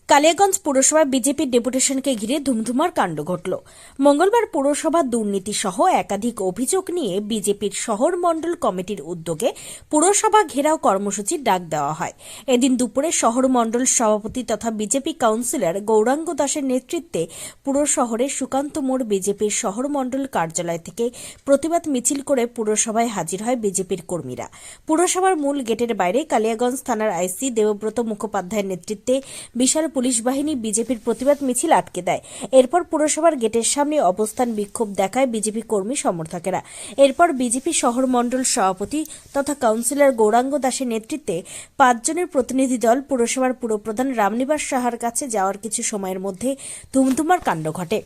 কালিয়াগঞ্জ পুরসভায় বিজেপির ডেপুটেশনকে ঘিরে ধুমধুমার কাণ্ড ঘটল। মঙ্গলবার পুরসভা দুর্নীতি সহ একাধিক অভিযোগ নিয়ে বিজেপির শহর মণ্ডল কমিটির উদ্যোগে পুরসভা ঘেরাও কর্মসূচির ডাক দেওয়া হয়। এদিন দুপুরে শহর মণ্ডল সভাপতি তথা বিজেপি কাউন্সিলর গৌরাঙ্গ দাসের নেতৃত্বে পুর শহরের সুকান্ত মোড় বিজেপির শহর মণ্ডল কার্যালয় থেকে প্রতিবাদ মিছিল করে পুরসভায় হাজির হয় বিজেপির কর্মীরা। পুরসভার মূল গেটের বাইরে কালিয়াগঞ্জ থানার আইসি দেবব্রত মুখোপাধ্যায়ের নেতৃত্বে বিশাল পুলিশ বাহিনী বিজেপির প্রতিবাদ মিছিল আটকে দেয়। এরপর পুরসভার গেটের সামনে অবস্থান বিক্ষোভ দেখায় বিজেপি কর্মী সমর্থকেরা। এরপর বিজেপি শহর মণ্ডল সভাপতি তথা কাউন্সিলর গৌরাঙ্গ দাসের নেতৃত্বে 5 জনের প্রতিনিধি দল পুরসভার পুরপ্রধান রামনিবাস সাহার কাছে যাওয়ার কিছু সময়ের মধ্যে ধুমধুমার কাণ্ড ঘটে।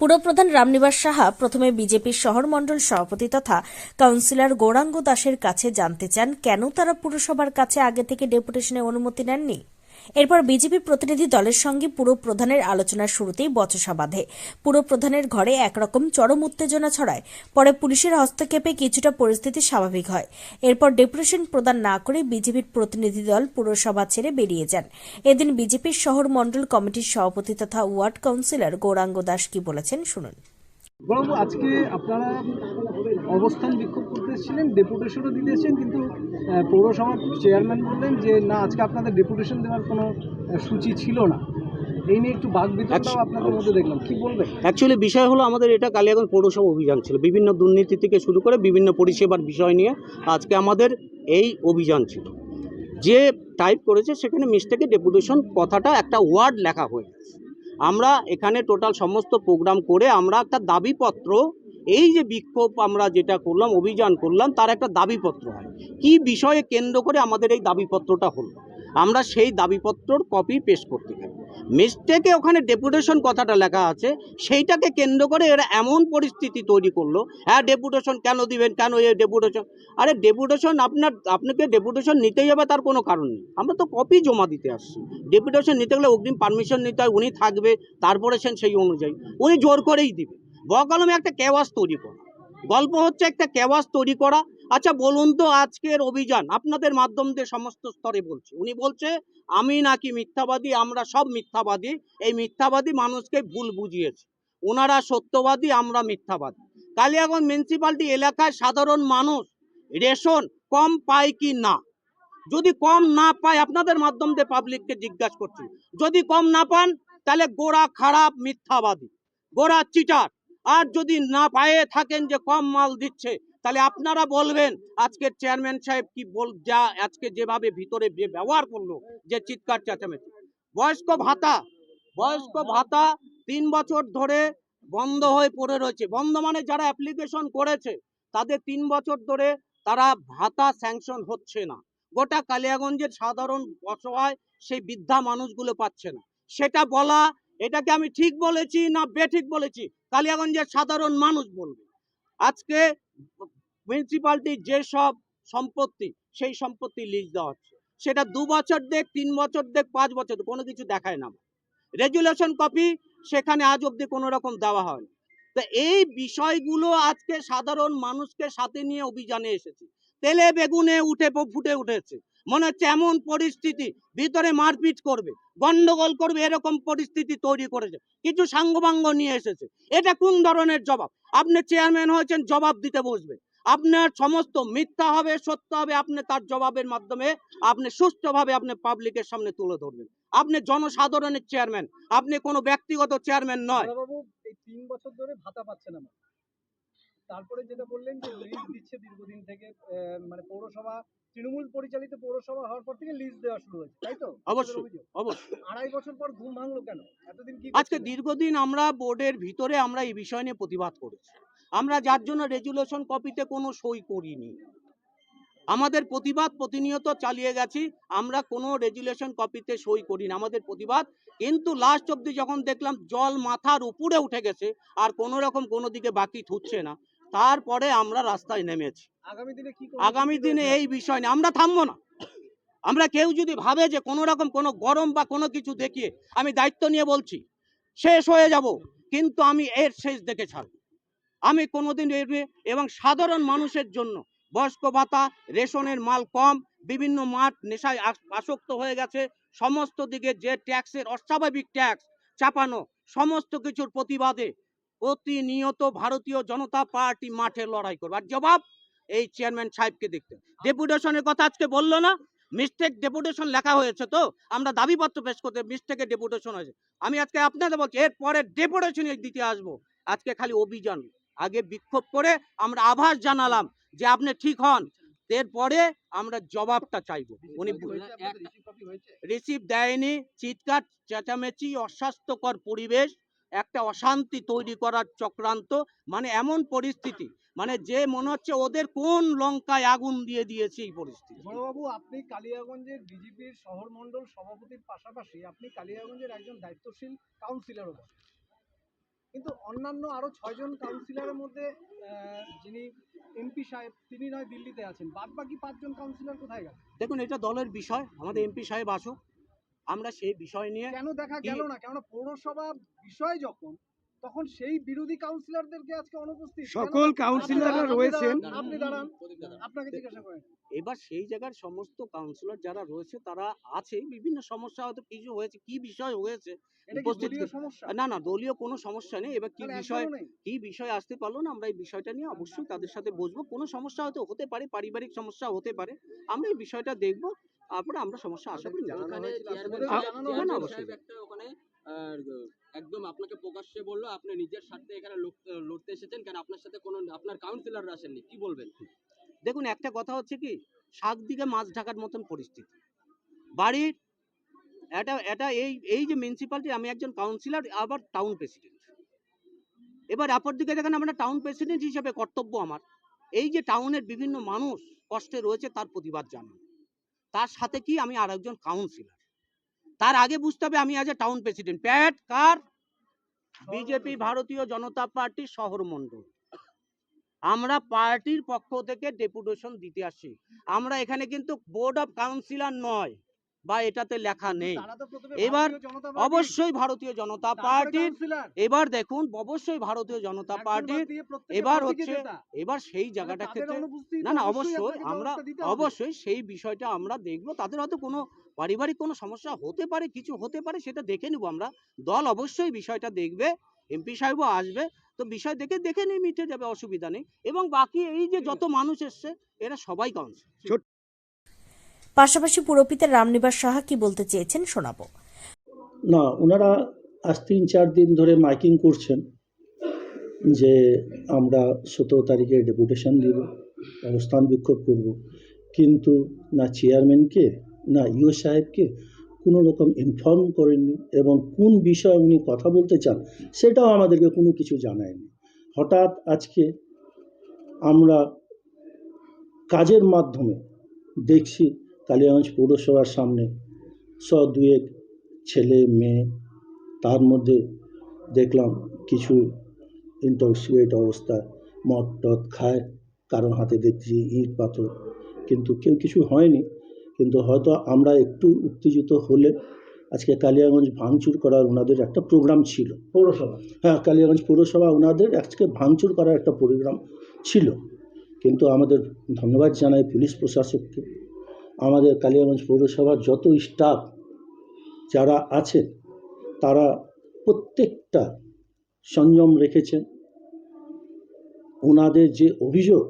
পুরপ্রধান রামনিবাস সাহা প্রথমে বিজেপির শহর মণ্ডল সভাপতি তথা কাউন্সিলর গৌরাঙ্গ দাসের কাছে জানতে চান কেন তারা পুরসভার কাছে আগে থেকে ডেপুটেশনের অনুমতি নেননি। এরপর বিজেপি প্রতিনিধি দলের সঙ্গে পুরপ্রধানের আলোচনার শুরুতেই বচসা বাঁধে। পুরপ্রধানের ঘরে একরকম চরম উত্তেজনা ছড়ায়। পরে পুলিশের হস্তক্ষেপে কিছুটা পরিস্থিতি স্বাভাবিক হয়। এরপর ডেপুটেশন প্রদান না করে বিজেপির প্রতিনিধি দল পুরসভা ছেড়ে বেরিয়ে যান। এদিন বিজেপির শহর মণ্ডল কমিটির সভাপতি তথা ওয়ার্ড কাউন্সিলর গৌরাঙ্গ দাস কি বলেছেন শুনুন। বড়বাবু, আজকে আপনারা অবস্থান বিক্ষোভ করতে এসেছিলেন, ডেপুটেশনও দিতে এসেছেন, কিন্তু পৌরসভার চেয়ারম্যান বললেন যে না, আজকে আপনাদের ডেপুটেশন দেওয়ার কোনো সূচি ছিল না। এই নিয়ে একটু বাকবিতণ্ডাও আপনাদের মধ্যে দেখলাম, কি বলবেন? অ্যাকচুয়ালি বিষয় হলো আমাদের এটা কালিয়াগঞ্জ পৌরসভা অভিযান ছিল, বিভিন্ন দুর্নীতি থেকে শুরু করে বিভিন্ন পরিষেবার বিষয় নিয়ে আজকে আমাদের এই অভিযান ছিল। যে টাইপ করেছে সেখানে মিস্টেকে ডেপুটেশন কথাটা একটা ওয়ার্ড লেখা হয়ে গেছে। আমরা এখানে টোটাল সমস্ত প্রোগ্রাম করে আমরা একটা দাবিপত্র, এই যে বিক্ষোভ আমরা যেটা করলাম, অভিযান করলাম, তার একটা দাবিপত্র হয় কি বিষয়ে কেন্দ্র করে আমাদের এই দাবিপত্রটা হলো, আমরা সেই দাবিপত্রর কপি পেশ করতে গেলাম। মিস্টেকে ওখানে ডেপুটেশন কথাটা লেখা আছে, সেইটাকে কেন্দ্র করে এরা এমন পরিস্থিতি তৈরি করলো, হ্যাঁ ডেপুটেশন কেন দিবেন, কেন এই ডেপুটেশন। আরে ডেপুটেশন আপনাকে ডেপুটেশন নিতেই হবে, তার কোনো কারণ নেই। আমরা তো কপি জমা দিতে আসছি। ডেপুটেশন নিতে গেলে অগ্রিম পারমিশন নিতে হয়, উনি থাকবে, তারপরে সেই অনুযায়ী উনি জোর করেই দিবে। বকলমে একটা কেওয়াস তৈরি করা, গল্প হচ্ছে একটা কেওয়াস তৈরি করা। আচ্ছা বলুন তো, আজকের অভিযান আপনাদের মাধ্যম দিয়ে সমস্ত স্তরে বলছে, উনি বলছে আমি নাকি মিথ্যাবাদী, আমরা সব মিথ্যাবাদী, এই মিথ্যাবাদী মানুষকে ভুল বুঝিয়েছে, ওনারা সত্যবাদী, আমরা মিথ্যাবাদী। কালিয়াগঞ্জ মিউনিসিপ্যালিটি এলাকায় সাধারণ মানুষ রেশন কম পায় কি না? যদি কম না পায়, আপনাদের মাধ্যম দিয়ে পাবলিককে জিজ্ঞাসা করছি, যদি কম না পান তাহলে গোড়া খারাপ মিথ্যাবাদী, গোড়া চিটার। আর যদি না পায়ে থাকেন যে কম মাল দিচ্ছে, তাহলে আপনারা বলবেন আজকের চেয়ারম্যান সাহেব কি যা আজকে যেভাবে ভিতরে যে ব্যবহার করলো, যে চিৎকার চেঁচামেচি। বয়স্ক ভাতা 3 বছর ধরে বন্ধ হয়ে পড়ে রয়েছে। বন্ধ মানে যারা অ্যাপ্লিকেশন করেছে তাদের 3 বছর ধরে তারা ভাতা স্যাংশন হচ্ছে না। গোটা কালিয়াগঞ্জের সাধারণ অসহায় সেই বৃদ্ধা মানুষগুলো পাচ্ছে না। সেটা বলা, এটাকে আমি ঠিক বলেছি না বেঠিক বলেছি, কালিয়াগঞ্জের সাধারণ মানুষ বলবে। আজকে মিউনিসিপ্যালিটির যেসব সম্পত্তি, সেই সম্পত্তি লিজ দেওয়া হচ্ছে, সেটা 2 বছর দেখ, 3 বছর দেখ, 5 বছর, কোনো কিছু দেখায় না। রেজুলেশন কপি সেখানে আজ অব্দি কোনো রকম দেওয়া হয়। তো এই বিষয়গুলো আজকে সাধারণ মানুষকে সাথে নিয়ে অভিযানে এসেছে। তেলে বেগুনে ফুটে উঠেছে, মনে হচ্ছে এমন পরিস্থিতি, ভিতরে মারপিট করবে, গন্ডগোল করবে, এরকম পরিস্থিতি তৈরি করেছে। কিছু সাঙ্গবাঙ্গ নিয়ে এসেছে। এটা কোন ধরনের জবাব? আপনি চেয়ারম্যান হয়েছেন, জবাব দিতে বসবেন। আপনার সমস্ত মিথ্যা হবে, সত্য হবে, আপনি তার জবাবের মাধ্যমে আপনি সুষ্ঠুভাবে আপনি পাবলিকের সামনে তুলে ধরবেন। আপনি জনসাধারণের চেয়ারম্যান, আপনি কোনো ব্যক্তিগত চেয়ারম্যান নয়। বাবু, এই 3 বছর ধরে ভাতা পাচ্ছে না। তারপরে যেটা বললেন যে লিজ দিচ্ছে দীর্ঘদিন থেকে, মানে পৌরসভা তৃণমূল পরিচালিত পৌরসভা হওয়ার পর থেকে লিজ দেওয়া শুরু হয়েছে, তাই তো? অবশ্যই অবশ্যই। 2.5 বছর পর ঘুম ভাঙলো কেন? এতদিন কি আজকে দীর্ঘদিন আমরা বোর্ডের ভিতরে আমরা এই বিষয় নিয়ে প্রতিবাদ করেছি। আমরা যার জন্য রেজুলেশন কপিতে কোনো সই করিনি। আমাদের প্রতিবাদ প্রতিনিয়ত চালিয়ে গেছি, আমরা কোনো রেজুলেশন কপিতে সই করি না, আমাদের প্রতিবাদ। কিন্তু লাস্ট অব্দি যখন দেখলাম জল মাথার উপরে উঠে গেছে, আর কোনো রকম কোনো দিকে বাকি ঠুকছে না, তারপরে আমরা রাস্তায় নেমেছি। আগামী দিনে এই বিষয় নিয়ে আমরা থামবো না। আমরা কেউ যদি ভাবে যে কোনো রকম কোনো গরম বা কোনো কিছু দেখিয়ে, আমি দায়িত্ব নিয়ে বলছি শেষ হয়ে যাব, কিন্তু আমি এর শেষ দেখে ছাড়ব। আমি কোনোদিন এবং সাধারণ মানুষের জন্য বয়স্ক ভাতা, রেশনের মাল কম, বিভিন্ন মাঠ নেশায় আসক্ত হয়ে গেছে, সমস্ত দিকে যে ট্যাক্সের অস্বাভাবিক ট্যাক্স চাপানো, সমস্ত কিছুর প্রতিবাদে প্রতিনিয়ত ভারতীয় জনতা পার্টি মাঠে লড়াই করবে। আর জবাব এই চেয়ারম্যান সাহেবকে দেখতে। ডেপুটেশনের কথা আজকে বললো না, মিস্টেক ডেপুটেশন লেখা হয়েছে, তো আমরা দাবিপত্র পেশ করতে মিস্টেকে ডেপুটেশন হয়েছে। আমি আজকে আপনাদের বলছি এরপরে ডেপুটেশন দিতে আসবো। আজকে খালি অভিযান, আগে বিক্ষোভ করে আমরা আভাস জানালাম যে আপনি ঠিক হন, এরপরে আমরা জবাবটা চাইবো। উনি রিসিভ দেয়নি, চিৎকার চেঁচামেচি, অস্বাস্থ্যকর পরিবেশ, একটা অশান্তি তৈরি করার চক্রান্ত, মানে এমন পরিস্থিতি, মানে যে মনে হচ্ছে ওদের কোন লঙ্কায় আগুন দিয়ে দিয়েছে এই পরিস্থিতি। বড়বাবু, আপনি কালিয়াগঞ্জের বিজেপির শহর মণ্ডল সভাপতির পাশাপাশি আপনি কালিয়াগঞ্জের একজন দায়িত্বশীল কাউন্সিলরও বটেন। কিন্তু অন্যান্য আরো 6 জন কাউন্সিলরের মধ্যে যিনি এমপি সাহেব তিনি নয় দিল্লিতে আছেন, বাদ বাকি 5 জন কাউন্সিলর কোথায় গেল? দেখুন, এটা দলের বিষয়, আমাদের এমপি সাহেব আসুক, আমরা সেই বিষয় নিয়ে। কেন দেখা গেল না? কেননা পৌরসভা বিষয় যখন, তখন সেই বিরোধী কাউন্সিলরদেরকে আজকে অনুপস্থিত। সকল কাউন্সিলররা রয়েছেন। আপনি দাঁড়ান, আপনাকে জিজ্ঞাসা করেন। এবার সেই জায়গার সমস্ত কাউন্সিলর যারা রয়েছে তারা আছে, বিভিন্ন সমস্যা হয়তো কিছু হয়েছে, কি বিষয় হয়েছে এটা কি উপস্থিত। দলীয় সমস্যা? না না, দলীয় কোনো সমস্যা নেই। এবার কি তাহলে বিষয়, একজনও নেই? কি বিষয় আসতে পারলো না, আমরা এই বিষয়টা নিয়ে অবশ্যই তাদের সাথে বসবো। কোনো সমস্যা হয়তো হতে পারে, পারিবারিক সমস্যা হতে পারে, আমরা এই বিষয়টা দেখবো, তারপরে আমরা সমস্যা আশা করি জানানো মেটাবো। হয়েছিল, আপনাদের আপনাদের জানানো না, হয়েছিল? অবশ্যই। একটা ওখানে একদম আপনাকে প্রকাশ্যে বললো আপনি নিজের স্বার্থে এখানে লড়তে এসেছেন, কেন আপনার সাথে কোনো আপনার কাউন্সিলররা আসেননি, কি বলবেন? দেখুন, একটা কথা হচ্ছে কি, শাক দিকে মাছ ঢাকার মতন পরিস্থিতি বাড়ির। এটা এটা এই এই যে মিউনিসিপ্যালিটি, আমি একজন কাউন্সিলর আবার টাউন প্রেসিডেন্ট। এবার অপর দিকে দেখেন, আমরা টাউন প্রেসিডেন্ট হিসেবে কর্তব্য আমার এই যে টাউনের বিভিন্ন মানুষ কষ্টে রয়েছে তার প্রতিবাদ জানানো, তার সাথে কি আমি আর একজন কাউন্সিলর। তার আগে বুঝতে হবে আমি আজ টাউন প্রেসিডেন্ট, প্যাট কার, বিজেপি ভারতীয় জনতা পার্টি শহর মণ্ডল। আমরা পার্টির পক্ষ থেকে ডেপুটেশন দিতে আসি। আমরা এখানে কিন্তু বোর্ড অফ কাউন্সিলর নয়, বা এটাতে লেখা নেই। তারা তো প্রথমে এবার ভারতীয় জনতা পার্টি, অবশ্যই ভারতীয় জনতা তারপরে পার্টির, কাউন্সিলর। এবার দেখুন অবশ্যই ভারতীয় জনতা একজন পার্টির। বাদ দিয়ে প্রত্যেকে এবার প্রতীকী হচ্ছে, নেতা। এবার সেই তাহলে জায়গাটা তাদের ক্ষেত্রে অনুপস্থিতিতে না না, অবশ্যই অবশ্যই আপনাকে আমরা ব্যবস্থা দিতে হবে। অবশ্যই সেই বিষয়টা আমরা দেখবো। তাদের হয়তো কোনো পারিবারিক কোনো সমস্যা হতে পারে, কিছু হতে পারে, সেটা দেখে নিব আমরা। দল অবশ্যই বিষয়টা দেখবে, এমপি সাহেবও আসবে, তো বিষয় দেখে নিয়ে মিটে যাবে, অসুবিধা নেই। এবং বাকি এই যে যত মানুষ এসছে এরা সবাই কাউন্সিলর। পাশাপাশি পুরপিতা রামনিবাস সাহা কি বলতে চেয়েছেন শোনাবো। না, ওনারা আজ 3-4 দিন ধরে মাইকিং করছেন যে আমরা 17 তারিখে ডেপুটেশন দিব, অবস্থান বিক্ষোভ করব, কিন্তু না চেয়ারম্যানকে না ইও সাহেবকে কোনো রকম ইনফর্ম করেননি, এবং কোন বিষয়ে উনি কথা বলতে চান সেটাও আমাদেরকে কোনো কিছু জানায়নি। হঠাৎ আজকে আমরা কাজের মাধ্যমে দেখছি কালিয়াগঞ্জ পৌরসভার সামনে 100-2 ছেলে মেয়ে, তার মধ্যে দেখলাম কিছু ইনটক্সিকেট অবস্থায় মদ টদ খায়, কারো হাতে দেখছি ইট পাথর, কিন্তু কেউ কিছু হয়নি। কিন্তু হয়তো আমরা একটু উত্তেজিত হলে আজকে কালিয়াগঞ্জ ভাঙচুর করার ওনাদের একটা প্রোগ্রাম ছিল। পৌরসভা, হ্যাঁ, কালিয়াগঞ্জ পৌরসভা ওনাদের আজকে ভাঙচুর করার একটা প্রোগ্রাম ছিল। কিন্তু আমাদের ধন্যবাদ জানাই পুলিশ প্রশাসককে, আমাদের কালিয়াগঞ্জ পৌরসভার যত স্টাফ যারা আছেন তারা প্রত্যেকটা সংযম রেখেছেন। ওনাদের যে অভিযোগ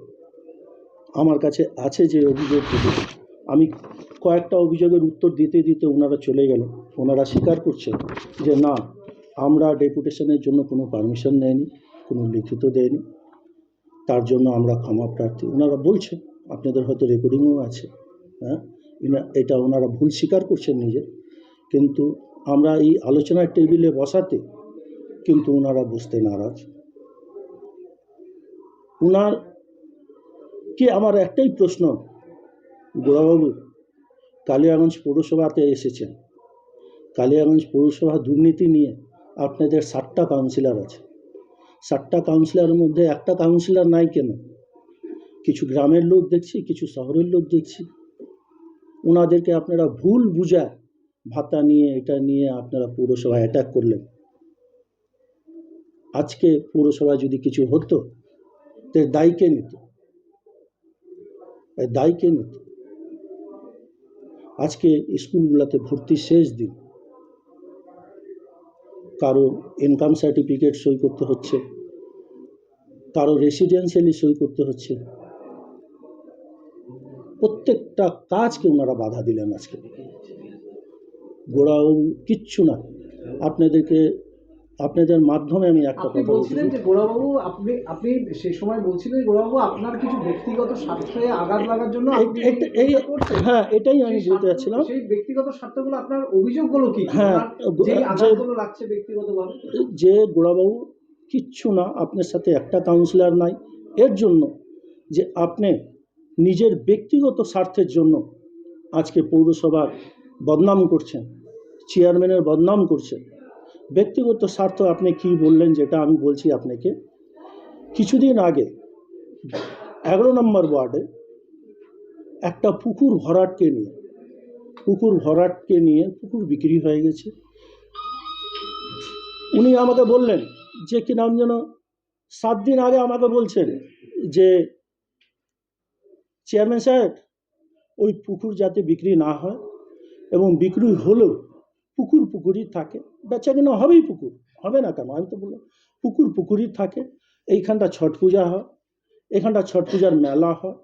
আমার কাছে আছে, যে অভিযোগগুলো আমি কয়েকটা অভিযোগের উত্তর দিতে দিতে ওনারা চলে গেল। ওনারা স্বীকার করছেন যে না, আমরা ডেপুটেশনের জন্য কোনো পারমিশন নেয়নি, কোনো লিখিত দেয়নি, তার জন্য আমরা ক্ষমা প্রার্থী। ওনারা বলছেন, আপনাদের হয়তো রেকর্ডিংও আছে, হ্যাঁ, এটা ওনারা ভুল স্বীকার করছেন নিজে। কিন্তু আমরা এই আলোচনার টেবিলে বসাতে কিন্তু ওনারা বুঝতে নারাজ। ওনার কি আমার একটাই প্রশ্ন, গোড়াবাবু কালিয়াগঞ্জ পৌরসভাতে এসেছেন, কালিয়াগঞ্জ পৌরসভা দুর্নীতি নিয়ে আপনাদের 7টা কাউন্সিলর আছে, 7টা কাউন্সিলরের মধ্যে একটা কাউন্সিলর নাই কেন? কিছু গ্রামের লোক দেখছি, কিছু শহরের লোক দেখছি। ওনাদেরকে আপনারা ভুল বুঝায় ভাতা নিয়ে এটা নিয়ে আপনারা পৌরসভায় অ্যাটাক করলেন। আজকে পৌরসভায় যদি কিছু হতো তো দায়ী কে নিত? দায়ী কে নিত? আজকে স্কুলগুলোতে ভর্তির শেষ দিন, কারো ইনকাম সার্টিফিকেট সই করতে হচ্ছে, কারো রেসিডেন্সিয়ালি সই করতে হচ্ছে, প্রত্যেকটা কাজকে ওনারা বাধা দিলেন। আজকে গোড়াবাবু কিচ্ছু না, আপনাদের মাধ্যমে আমি একটা আপনি কথা বলছিলেন বলছি। যে গোড়াবাবু আপনি সেই সময় বলছিলেন গোড়াবাবু আপনার কিছু ব্যক্তিগত স্বার্থে আঘাত লাগার জন্য আপনি এটা করছেন। হ্যাঁ, এটাই আমি সেই বলতে স্বার্থ- যাচ্ছিলাম। সেই ব্যক্তিগত স্বার্থগুলো আপনার অভিযোগগুলো কি কি? হ্যাঁ, আপনার যেই আঘাতগুলো লাগছে ব্যক্তিগতভাবে যে গোড়াবাবু কিচ্ছু না, আপনার সাথে একটা কাউন্সিলর নাই, এর জন্য যে আপনি নিজের ব্যক্তিগত স্বার্থের জন্য আজকে পৌরসভার বদনাম করছেন, চেয়ারম্যানের বদনাম করছেন। ব্যক্তিগত স্বার্থ আপনি কি বললেন, যেটা আমি বলছি আপনাকে, কিছুদিন আগে 11 নম্বর ওয়ার্ডে একটা পুকুর ভরাটকে নিয়ে পুকুর বিক্রি হয়ে গেছে। উনি আমাকে বললেন যে কি নাম যেন 7 দিন আগে আমাকে বলছেন যে চেয়ারম্যান সাহেব ওই পুকুর যাতে বিক্রি না হয়, এবং বিক্রি হলেও পুকুরই থাকে, বেচা কিনা হবেই, পুকুর হবে না কেন? আমি তো বললাম পুকুরই থাকে, এইখানটা ছট পূজা হয়, এখানটা ছট পূজার মেলা হয়,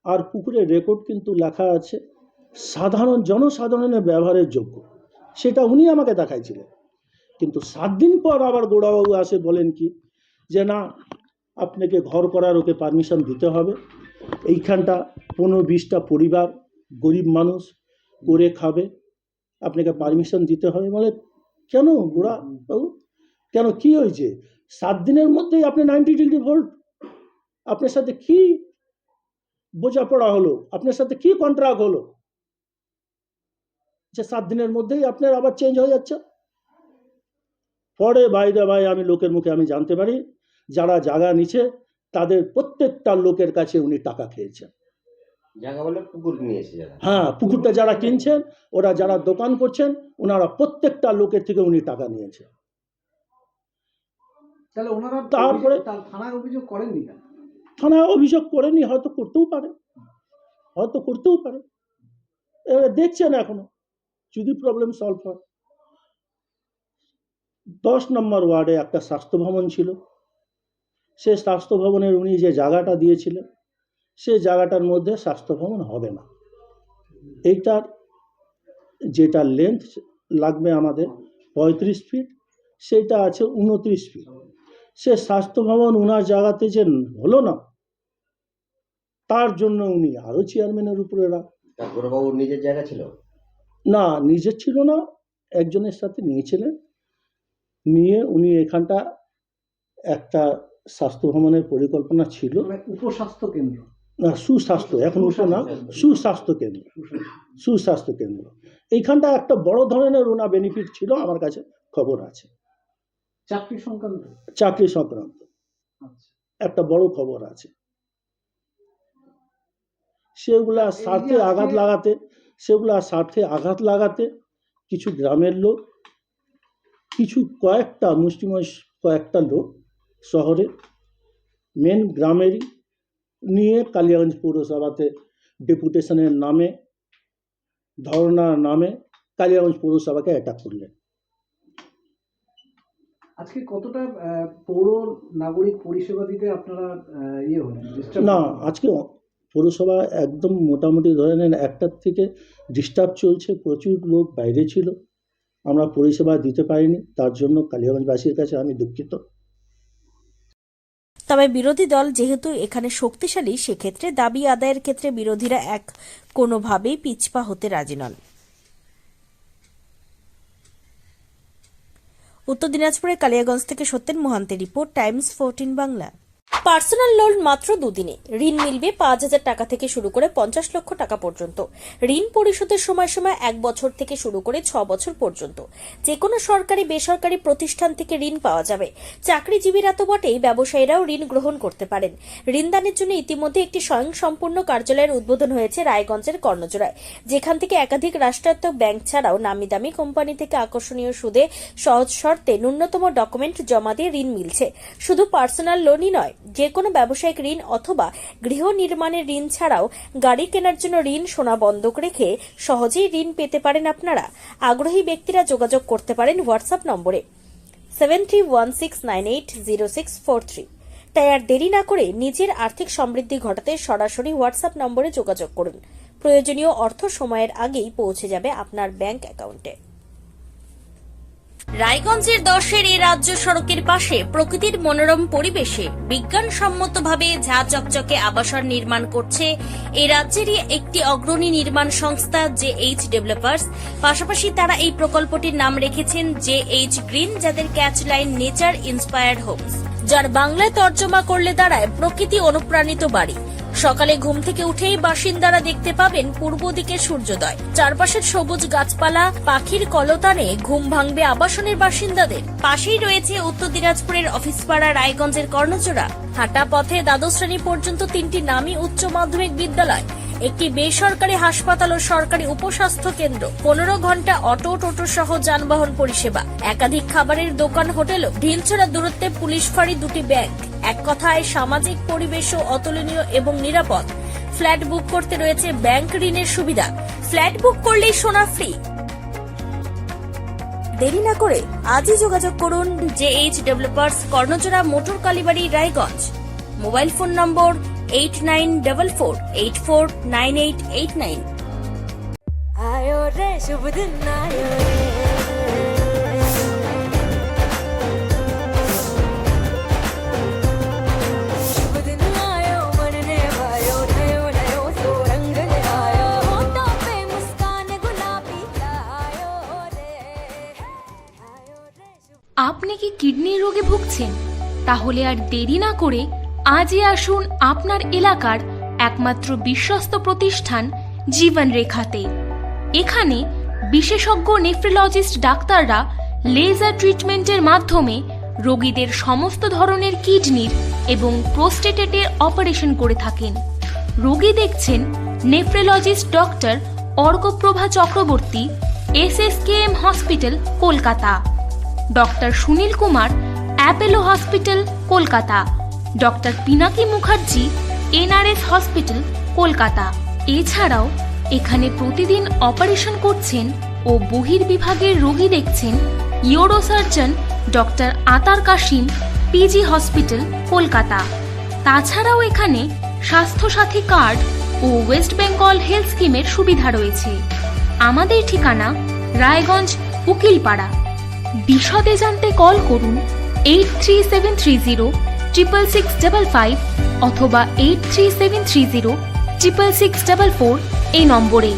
আর পুকুরের রেকর্ড কিন্তু লেখা আছে জনসাধারণের ব্যবহারের যোগ্য, সেটা উনি আমাকে দেখাইছিলেন। কিন্তু 7 দিন পর আবার গোড়াবাবু আসে বলেন কি যে না, আপনাকে ঘর করার ওকে পারমিশন দিতে হবে, এইখানটা 15-20টা পরিবার গরিব মানুষ করে খাবে, আপনাকে পারমিশন দিতে হবে। বলে কেন গোড়াবাবু, কেন কি হয়েছে? 7 দিনের মধ্যেই আপনি 90 ডিগ্রি ভোল্ট, আপনার সাথে কি বোঝাপড়া হলো, আপনার সাথে কি কন্ট্রাক্ট হলো যে 7 দিনের মধ্যেই আপনার আবার চেঞ্জ হয়ে যাচ্ছে? পরে ভাই আমি লোকের মুখে আমি জানতে পারি, যারা জায়গা নিচ্ছে তাদের প্রত্যেকটা লোকের কাছে উনি টাকা খেয়েছেন। জায়গা বলে পুকুর নিয়েছে যারা। হ্যাঁ, পুকুরটা যারা কিনছেন, ওরা যারা দোকান করছেন, ওনারা প্রত্যেকটা লোকের থেকে উনি টাকা নিয়েছেন। তাহলে ওনারা তারপরে থানায় অভিযোগ করেননি কেন? থানায় অভিযোগ করেনি, হয়তো করতেও পারে, এবারে দেখছেন এখনো যদি প্রবলেম সলভ হয়। 10 নম্বর ওয়ার্ডে একটা স্বাস্থ্য ভবন ছিল, সে স্বাস্থ্য ভবনের উনি যে জায়গাটা দিয়েছিলেন, সে জায়গাটার মধ্যে স্বাস্থ্য ভবন হবে না। এইটার যেটা লেন্থ লাগবে আমাদের 35 ফিট, সেটা আছে 29 ফিট। সে স্বাস্থ্য ভবন ওনার জায়গাতে যে হলো না, তার জন্য উনি আরও চেয়ারম্যানের উপরে গোড়াবাবুর নিজের জায়গা ছিল না, নিজের ছিল না, একজনের সাথে নিয়েছিলেন, নিয়ে উনি এখানটা একটা স্বাস্থ্য ভবনের পরিকল্পনা ছিল, মানে উপস্বাস্থ্য কেন্দ্র, না সুস্বাস্থ্য, এখন উঠো না, সুস্বাস্থ্য কেন্দ্র এইখানটা একটা বড় ধরনের ওনা বেনিফিট ছিল, আমার কাছে খবর আছে। চাকরি সংক্রান্ত আচ্ছা। একটা বড় খবর আছে। সেগুলা স্বার্থে আঘাত লাগাতে কিছু গ্রামের লোক, কিছু কয়েকটা মুষ্টিমেয় কয়েকটা লোক শহরে মেন গ্রামেরই নিয়ে কালিয়াগঞ্জ পৌরসভাতে ডেপুটেশনের নামে, ধর্নার নামে কালিয়াগঞ্জ পৌরসভাকে অ্যাটাক করলেন। আজকে কতটা পৌর নাগরিক পরিষেবা দিতে আপনারা না, আজকে পৌরসভা একদম মোটামুটি ধরে নেন 1টার থেকে ডিস্টার্ব চলছে, প্রচুর লোক বাইরে ছিল, আমরা পরিষেবা দিতে পারিনি, তার জন্য কালিয়াগঞ্জবাসীর কাছে আমি দুঃখিত। তবে বিরোধী দল যেহেতু এখানে শক্তিশালী, সেক্ষেত্রে দাবি আদায়ের ক্ষেত্রে বিরোধীরা কোনোভাবেই পিছপা হতে রাজি নন। উত্তর দিনাজপুরের কালিয়াগঞ্জ থেকে সত্যেন মোহান্তের report, Times 14 Bangla. Personal loan মাত্র 2 দিনে ঋণ মিলবে 5,000 টাকা থেকে শুরু করে 50 লক্ষ টাকা পর্যন্ত। ঋণ পরিশোধের সময়সীমা 1 বছর থেকে শুরু করে 6 বছর পর্যন্ত। যে কোনো সরকারি বেসরকারি প্রতিষ্ঠান থেকে ঋণ পাওয়া যাবে। চাকরিজীবীরা তো বটেই, ব্যবসায়ীরাও ঋণ গ্রহণ করতে পারেন। ঋণদানের জন্য ইতিমধ্যে একটি স্বয়ংসম্পূর্ণ কার্যালয়ের উদ্বোধন হয়েছে রায়গঞ্জের কর্ণজোড়ায়, যেখান থেকে একাধিক রাষ্ট্রায়ত্ত ব্যাংক ছাড়াও নামি দামি কোম্পানি থেকে আকর্ষণীয় সুদে সহজ শর্তে ন্যূনতম ডকুমেন্ট জমা দিয়ে ঋণ মিলছে। শুধু পার্সোনাল লোনই নয়, যে কোনো ব্যবসায়িক ঋণ অথবা গৃহ নির্মাণের ঋণ ছাড়াও গাড়ি কেনার জন্য ঋণ, সোনা বন্ধক রেখে সহজেই ঋণ পেতে পারেন আপনারা। আগ্রহী ব্যক্তিরা যোগাযোগ করতে পারেন হোয়াটসঅ্যাপ নম্বরে 7316980643। তাই আর দেরি না করে নিজের আর্থিক সমৃদ্ধি ঘটাতে সরাসরি হোয়াটসঅ্যাপ নম্বরে যোগাযোগ করুন। প্রয়োজনীয় অর্থ সময়ের আগেই পৌঁছে যাবে আপনার ব্যাংক অ্যাকাউন্টে। রায়গঞ্জের 10-এর এই রাজ্য সড়কের পাশে প্রকৃতির মনোরম পরিবেশে বিজ্ঞানসম্মতভাবে ঝা চকচকে আবাসন নির্মাণ করছে এই রাজ্যেরই একটি অগ্রণী নির্মাণ সংস্থা JH ডেভেলপার্স। পাশাপাশি তারা এই প্রকল্পটির নাম রেখেছেন JH গ্রিন, যাদের catch line nature inspired homes, যার বাংলায় তর্জমা করলে দাঁড়ায় প্রকৃতি অনুপ্রাণিত বাড়ি। সকালে ঘুম থেকে উঠেই বাসিন্দারা দেখতে পাবেন পূর্ব দিকে সূর্যোদয়। চারপাশের সবুজ গাছপালা, পাখির কলতানে ঘুম ভাঙবে আবাসনের বাসিন্দাদের। পাশেই রয়েছে উত্তর দিনাজপুরের অফিসপাড়া রায়গঞ্জের কর্ণজোড়া। হাঁটা পথে দ্বাদশ শ্রেণী পর্যন্ত 3টি নামী উচ্চ মাধ্যমিক বিদ্যালয়, একটি বেসরকারি হাসপাতাল ও সরকারি উপস্বাস্থ্য কেন্দ্র, 15 ঘন্টা অটো, টোটো সহ যানবাহন পরিষেবা, একাধিক খাবারের দোকান, হোটেল, ঢিলছড়া দূরত্বে পুলিশ ফাঁড়ি, 2টি ব্যাংক। এক কথায় সামাজিক পরিবেশও অতুলনীয় এবং নিরাপদ। ফ্ল্যাট বুক করতে রয়েছে ব্যাংক ঋণের সুবিধা। ফ্ল্যাট বুক করলেই সোনা ফ্রি। দেরি না করে আজই যোগাযোগ করুন JH developers, Karnajora, motor Kalibari, Raiganj. Mobile phone number 8944849889। आयो रे शुभ दिन आयो रे, शुभ दिन आयो मन ने भायो, नयो नयो सो रंग ले आयो, होठों पे मुस्कान गुलाबी आयो रे, आयो रे शुभ। আপনি কি কিডনি রোগে ভুগছেন? তাহলে আর দেরি না করে আজই আসুন আপনার এলাকার একমাত্র বিশ্বস্ত প্রতিষ্ঠান জীবন রেখাতে। এখানে বিশেষজ্ঞ নেফ্রোলজিস্ট ডাক্তাররা লেজার ট্রিটমেন্টের মাধ্যমে রোগীদের সমস্ত ধরনের কিডনির এবং প্রোস্টেটেটের অপারেশন করে থাকেন। রোগী দেখছেন nephrologist doctor Arkaprabha Chakraborty, SSKM hospital, Kolkata. Doctor Sunil Kumar, Apollo hospital, Kolkata. Doctor Pinaki Mukherjee, NRS hospital, Kolkata. এছাড়াও এখানে প্রতিদিন অপারেশন করছেন ও বহির্বিভাগের রোগী দেখছেন ইউরোসার্জন ডক্টর আতার কাশিম, PG হসপিটাল, কলকাতা। তাছাড়াও এখানে স্বাস্থ্যসাথী কার্ড ও ওয়েস্ট বেঙ্গল হেলথ স্কিমের সুবিধা রয়েছে। আমাদের ঠিকানা রায়গঞ্জ, উকিলপাড়া। বিশদে জানতে কল করুন 8373066655 অথবা 8373066644 এই নম্বরে।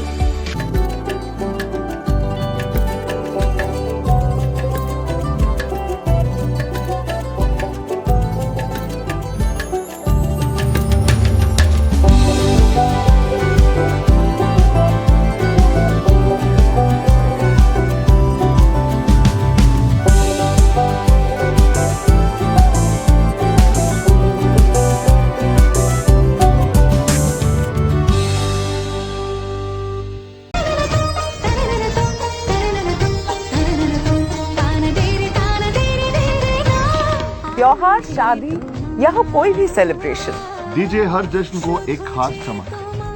त्योहार, शादी या हो कोई भी सेलिब्रेशन, दीजिए हर जश्न को एक खास चमक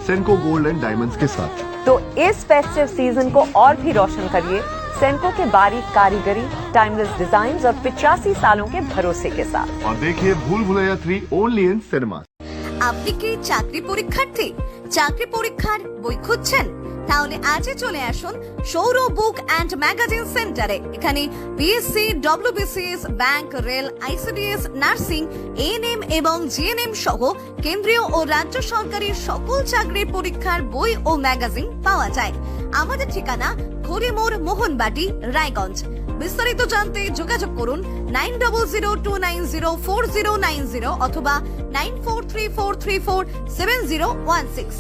सेंको गोल्ड एंड डायमंड्स के साथ। तो इस फेस्टिव सीजन को और भी रोशन करिए सेंको के बारीक कारीगरी, टाइमलेस डिजाइन और 85 सालों के भरोसे के साथ। और देखिए भूल भुलैया 3 ओनली इन सिनेमा। আপনি কি চাকরি পরীক্ষার্থী? চাকরি পরীক্ষার বই খুঁজছেন? তাহলে আজই চলে আসুন সৌর বুক অ্যান্ড ম্যাগাজিন সেন্টারে। এখানে BSc, WBCS, bank, rail, ICDS, nursing, ANM এবং GNM সহ কেন্দ্রীয় ও রাজ্য সরকারি সকল চাকরির পরীক্ষার বই ও ম্যাগাজিন পাওয়া যায়। আমাদের ঠিকানা খড়িমোড়, মোহনবাটি, রায়গঞ্জ। বিস্তারিত জানতে যোগাযোগ করুন 9002904090 অথবা 9434347016।